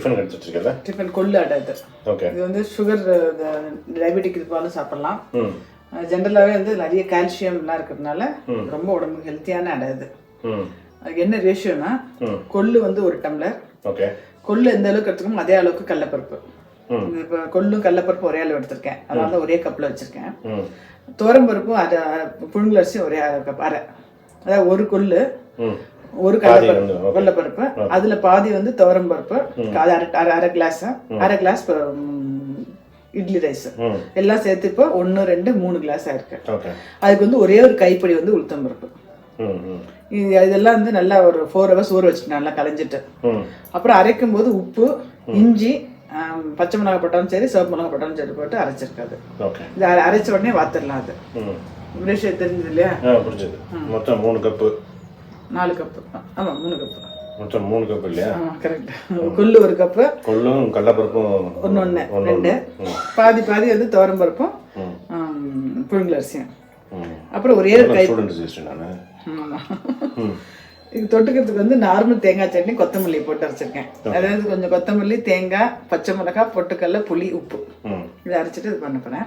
Tiffin எடுத்து வச்சிருக்கல tiffin கொள்ளு அடை இது. ஓகே. இது வந்து சுகர் டயபெட்டிக் இருப்பாலும் சாப்பிடலாம். ஜென்ரலாகவே வந்து நிறைய கால்சியம்லாம் இருக்கிறதுனால ரொம்ப உடம்புக்கு ஹெல்த்தியான அடை இது. அதுக்கு என்ன ரேஷியோனா கொள்ளு வந்து 1 டம்ளர். ஓகே. கொள்ளு எந்த அளவுக்கு எடுத்துக்கணும் அதே அளவுக்கு கடலைப்பருப்பு. இப்போ கொள்ளும் கடலைப்பருப்பு ஒரே அளவு எடுத்திருக்கேன், அதனால ஒரே கப்பில் வச்சுருக்கேன். துவரம்பருப்பும் அதை புழுங்கலரிசி ஒரே கப் அரை, அதாவது 1 கொள்ளு 1 கடலைப்பருப்பு, அதில் பாதி வந்து துவரம்பருப்பு, அரை கிளாஸ் இட்லி ரைஸ் எல்லாம் சேர்த்து இப்போ 1 2 3 கிளாஸ் ஆயிருக்கு. அதுக்கு வந்து ஒரே ஒரு கைப்பிடி வந்து உளுத்தம்பருப்பு. இதெல்லாம் வந்து நல்லா ஒரு 4 hours ஊற வச்சுட்டு நல்லா கலைஞ்சிட்டு அப்புறம் அரைக்கும் போது உப்பு, இஞ்சி, பச்சை மிளகாய் போட்டாலும் சரி சிவப்பு மிளகாய் போட்டாலும் சரி போட்டு அரைச்சிருக்காது. இது அரைச்ச உடனே வாத்திரலாம். அது விஷயம் தெரிஞ்சது இல்லையா? மொத்தம் 3 கப்பு 4 கப்பு. ஆமாம் 3 கப்பு மொத்தம் 3 கப்பு இல்லையா? கரெக்ட். கொள்ளு 1 கப்பு, கொள்ளும் கடலைப்பருப்பும் 1 2, பாதி பாதி வந்து துவரம்பருப்பும் புழுங்கலரிசியும். அப்புறம் ஒரே ஒரு கை. இது தொட்டுக்கிறதுக்கு வந்து நார்மல் தேங்காய் சட்னி கொத்தமல்லி போட்டு அரைச்சிருக்கேன். அதாவது கொஞ்சம் கொத்தமல்லி, தேங்காய், பச்சை மிளகாய், பொட்டுக்கடலை, புளி, உப்பு இதை அரைச்சிட்டு இது பண்ண போறேன்.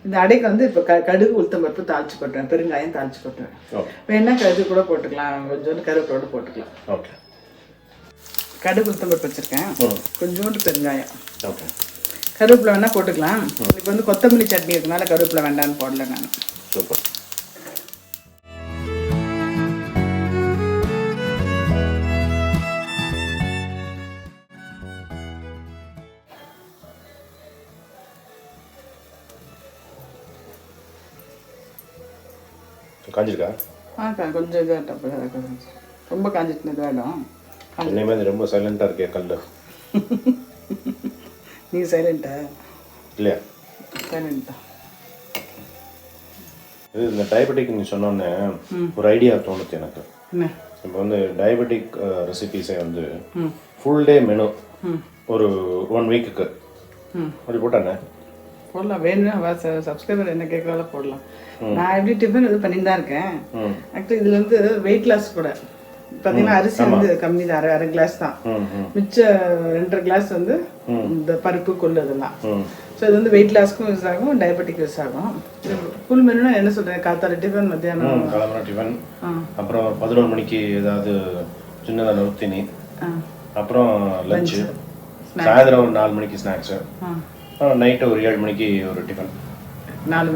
இந்த அடைக்கு வந்து இப்போ கடுகு உளுத்தம்பருப்பு தாளிச்சு போட்டுவேன், பெருங்காயம் தாளிச்சு போட்டுவேன். வேணா கடுகு கூட போட்டுக்கலாம், கொஞ்சோண்டு கருவேப்பிலோட போட்டுக்கலாம். ஓகே. கடுகு உளுத்தம்பருப்பு வச்சிருக்கேன், கொஞ்சோண்டு பெருங்காயம், கருவேப்பிலை வேணா போட்டுக்கலாம். இப்போ வந்து கொத்தமல்லி சட்னி இருக்கனால கருவேப்பிலை வேண்டான்னு போடல நான். சூப்பர். காஞ்சிருக்கா? கொஞ்சம் இதாக ரொம்ப காஞ்சிட்டு வேணும். என்னை மாதிரி ரொம்ப சைலண்டாக இருக்கே கல். நீ சைலண்டா இல்லையா? சைலண்டா. இது இந்த டயபெட்டிக் நீ சொன்னோன்னே ஒரு ஐடியா தோணுச்சு எனக்கு. இப்போ வந்து டயபெட்டிக் ரெசிபீஸை வந்து ஃபுல் டே மெனு ஒரு 1 வீக்குக்கு அப்படி போட்டானே போடலாம். வேணும் சப்ஸ்கிரைபர் என்ன கேட்குறால போடலாம். நான் எப்படி டிஃபன் இது பண்ணிட்டு தான் இருக்கேன். ஆக்சுவலி இதில் வந்து வெயிட் லாஸ் கூட பார்த்தீங்கன்னா அரிசி வந்து கம்மி தான், அரை கிளாஸ் தான். மிச்ச 2.5 கிளாஸ் வந்து இந்த பருப்பு கொள்ளு இதெல்லாம். ஸோ இது வந்து வெயிட் லாஸ்க்கும் யூஸ் ஆகும், டயபெட்டிக் யூஸ் ஆகும். ஃபுல் மெனுனா என்ன சொல்கிறேன், காத்தால டிஃபன், மத்தியானம் கிளம்புற டிஃபன், அப்புறம் 11 மணிக்கு ஏதாவது சின்னதாக நொறுத்தினி, அப்புறம் லஞ்சு, சாயந்தரம் ஒரு 4 மணிக்கு ஸ்நாக்ஸு, நைட்டு ஒரு 7 மணிக்கு ஒரு டிஃபன். 4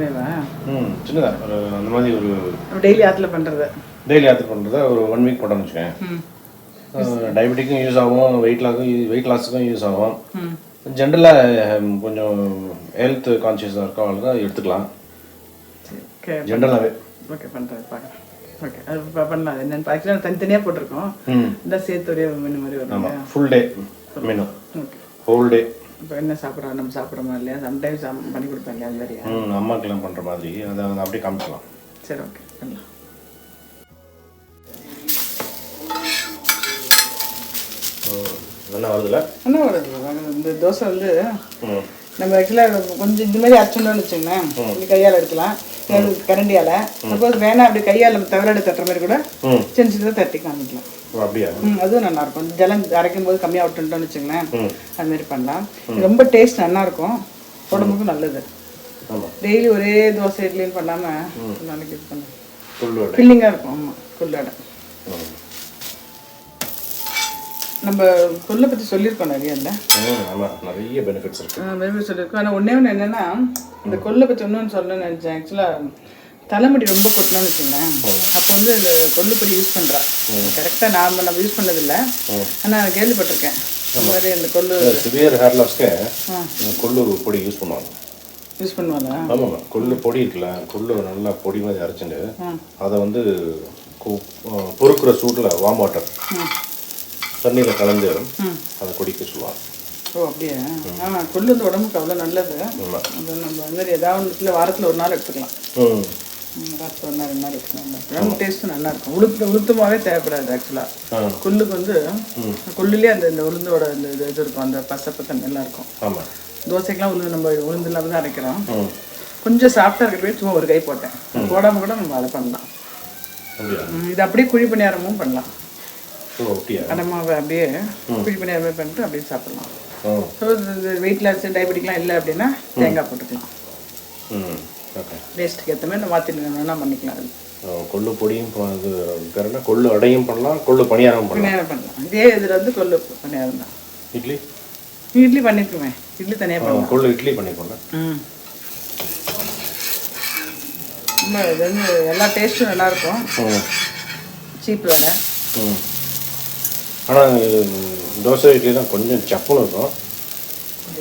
சின்னதாக ஒரு அந்த மாதிரி ஒரு டெய்லி ஆற்றுல பண்ணுறது ஒரு 1 வீக் போட்டோம்னு வச்சுக்கேன். டயபெட்டிக்கும் யூஸ் ஆகும், வெயிட் லாஸுக்கும் யூஸ் ஆகும். ஜென்ரலாக கொஞ்சம் ஹெல்த் கான்சியஸாக இருக்கவங்க தான் எடுத்துக்கலாம் ஜென்ரலாகவே. ஓகே பண்ணுறது பார்க்குறேன். ஓகே அது பண்ணலாம். என்னென்னு ஆக்சுவலாக தனித்தனியாக போட்டிருக்கோம், இந்த சேர்த்து ஒரே மெனு மாதிரி வரும். ஆமாம், full day menu. Okay, whole day. இப்போ என்ன சாப்பிட்றோம், நம்ம சாப்பிட்றோமா இல்லையா, சம்டைம்ஸ் பண்ணி கொடுப்பாங்க அது மாதிரியா? அம்மாக்கெல்லாம் பண்ணுற மாதிரி அதை அப்படியே காமிச்சிக்கலாம். சரி ஓகே பண்ணலாம். என்ன வருதுல்ல? என்ன வருது இந்த தோசை வந்து நம்ம ஆக்சுவலாக கொஞ்சம் இந்த மாதிரி அரைச்சோம்னு வச்சுக்கோங்களேன், இப்படி கையால் எடுக்கலாம், கரண்டியால். சப்போஸ் வேணா அப்படி கையால் நம்ம தவறாடு தட்டுற மாதிரி கூட சின்ன சின்னதாக தட்டி காமிக்கலாம். அப்படியா? அதுவும் நல்லா இருக்கும். ஜலம் அரைக்கும் போது கம்மியாக விட்டுட்டோம்னு வச்சுங்களேன், அது மாதிரி பண்ணலாம். ரொம்ப டேஸ்ட் நல்லா இருக்கும், உடம்புக்கும் நல்லது. டெய்லி ஒரே தோசை இட்லின்னு பண்ணாமல் நாளைக்கு இது பண்ணலாம், ஃபில்லிங்காக இருக்கும். ஆமாம், கொள்ளடை. நம்ம கொள்ளை பற்றி சொல்லியிருக்கோம் நிறைய இல்லை? நிறைய பெனிஃபிட்ஸ் சொல்லியிருக்கோம். ஆனால் ஒன்று என்னென்னா, இந்த கொள்ளை பற்றி ஒன்று சொல்லணும்னு நினச்சேன். ஆக்சுவலாக தலைமுடி ரொம்ப கொட்டணும்னு வச்சுங்களேன், அப்போ வந்து இந்த கொள்ளு பொடி யூஸ் பண்ணுறா. கரெக்டாக நம்ம யூஸ் பண்ணதில்லை, ஆனால் நான் கேள்விப்பட்டிருக்கேன் இந்த மாதிரி. இந்த கொள்ளு சிவியர் ஹேர் லாஸ்க்கு கொள்ளு பொடி யூஸ் பண்ணுவாங்க. ஆமாம், கொள்ளு பொடி இருக்குல்ல, கொள்ளு நல்லா பொடி மாதிரி அரைச்சிட்டு அதை வந்து பொறுக்கிற சூட்டில் வார்ம் வாட்டர் தண்ணியில் கலந்து அதை குடிக்க சொல்லுவாங்க. ஓ அப்படியே? கொள்ளு வந்து உடம்புக்கு அவ்வளோ நல்லது. அது நம்ம வந்து ஏதாவது வாரத்தில் ஒரு நாள் எடுத்துக்கலாம், வாரத்தில் ஒரு நாள் 2 நாள் எடுத்துக்கலாம். ரொம்ப டேஸ்ட்டும் நல்லாயிருக்கும். உளுத்தமாகவே தேவைப்படாது ஆக்சுவலாக. கொள்ளுக்கு வந்து கொள்ளுலேயே அந்த உளுந்தோட இந்த இது இருக்கும், அந்த பசப்பத்தன் நல்லா இருக்கும். ஆமாம், தோசைக்கெலாம் நம்ம உளுந்து இல்லாமல் தான் அரைக்கிறோம். கொஞ்சம் சாஃப்டாக இருக்கிற சும்மா ஒரு கை போட்டேன், போடாமல் கூட நம்ம அதை பண்ணலாம். இது அப்படியே குழி பணியாரமும் பண்ணலாம். ஓ அப்படியா? அடை மாவை அப்படியே குழி பண்ணி அது மாதிரி பண்ணிட்டு அப்படியே சாப்பிடலாம். ஸோ இந்த வெயிட் லாஸ் டயபெட்டிக்லாம் இல்லை அப்படின்னா தேங்காய் போட்டுக்கலாம். ஓகே. டேஸ்ட்டுக்கு ஏற்ற மாதிரி மாற்றினா பண்ணிக்கலாம். அது கொள்ளு பொடியும் இது பேர் என்ன, கொள்ளு அடையும் பண்ணலாம், கொள்ளு பணியாரம் பண்ணலாம். இதே இதில் வந்து கொள்ளு பணியாரம் தான். இட்லி இட்லி பண்ணிக்குவேன். இட்லி தனியாக பண்ணலாம். கொள்ளு இட்லி பண்ணிக்கோங்க. ரொம்ப இது வந்து எல்லா டேஸ்ட்டும் நல்லாயிருக்கும். சீப் வேலை. ஆனால் தோசை இட்லி தான் கொஞ்சம் சப்புன்னு இருக்கும்.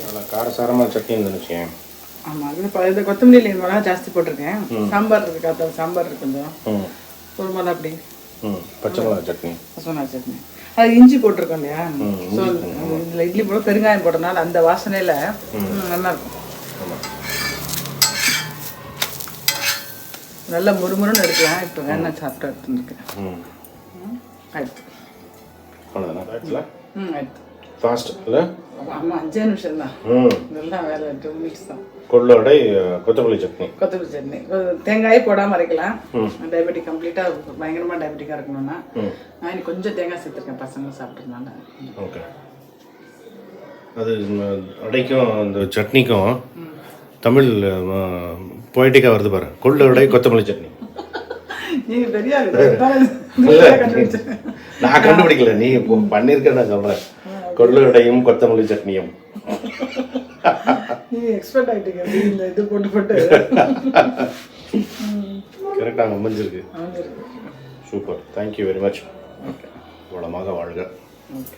நல்லா காரசாரமாக சட்னி இருந்துன்னு வச்சுக்கேன். ஆமாம், இது கொத்தமல்லி மிளகா ஜாஸ்தி போட்டிருக்கேன். சாம்பார் இருக்கு, காத்த சாம்பார் இருக்கு கொஞ்சம். ஒரு மிளகா அப்படி பச்சை மிளகா சட்னி, பச்சை மிளகா சட்னி. அது இஞ்சி போட்டிருக்கோம் இல்லையா? ஸோ இதில் இட்லி போட பெருங்காயம் போட்டனால அந்த வாசனையில் நல்லாயிருக்கும். நல்லா முறுமுறுன்னு எடுக்கலாம். இப்போ வேணா சாப்பிட்டு எடுத்துருக்கேன். ஆயிடுச்சு. அவ்வளோதானா? ஆயிடுச்சு. ஃபாஸ்ட் இல்லை? ஆமாம், 5 நிமிஷம் தான். இதெல்லாம் வேலை 2 மினிட்ஸ் தான். கொள்ளு அடை, கொத்தமல்லி சட்னி. கொத்தமல்லி சட்னி தேங்காயே போடாமல் அரைக்கலாம். டயபெட்டிக் கம்ப்ளீட்டாக பயங்கரமாக டயபெட்டிக்காக இருக்கணும்னா நான் இன்னைக்கு கொஞ்சம் தேங்காய் சேர்த்துருக்கேன் பசங்க சாப்பிட்றதுனால. ஓகே. அது அடைக்கும் அந்த சட்னிக்கும் தமிழ் பொய்டிக்காக வருது பாரு, கொள்ளு அடை கொத்தமல்லி சட்னி. நீங்கள் தெரியாது, நான் கண்டுபிடிக்கல, நீ இப்போ பண்ணியிருக்க. நான் சொல்கிறேன், கொள்ளு அடையும் கொத்தமல்லி சட்னியும். நீங்கள் எக்ஸ்பர்ட் ஆகிட்டீங்க இந்த இது போட்டு போட்டு. கரெக்டாக அமைஞ்சிருக்கு. Super, thank you very much. வளமாக வாழ்க. ஓகே.